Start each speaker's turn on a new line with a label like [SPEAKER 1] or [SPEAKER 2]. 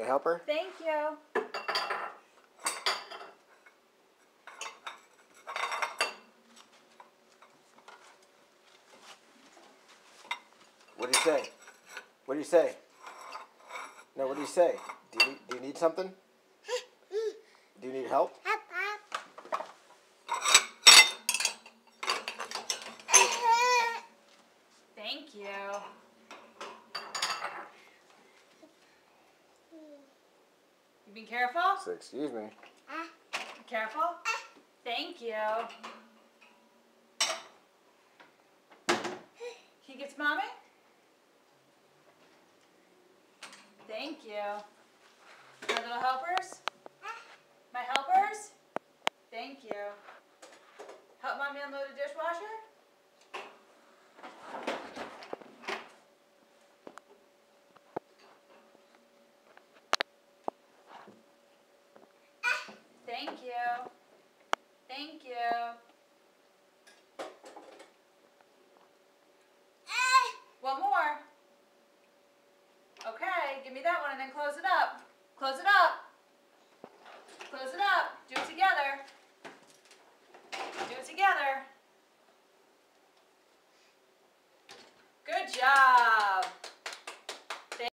[SPEAKER 1] help her?
[SPEAKER 2] Thank you.
[SPEAKER 1] What do you say? What do you say? No, what do you say? Do you need something? Do you need help?
[SPEAKER 2] Thank you. You being careful?
[SPEAKER 1] So, excuse me.
[SPEAKER 2] Careful. Thank you. He gets mommy? Thank you. My little helpers? My helpers? Thank you. Help mommy unload a dishwasher? Thank you. Thank you. One more. Okay, give me that one and then close it up. Close it up.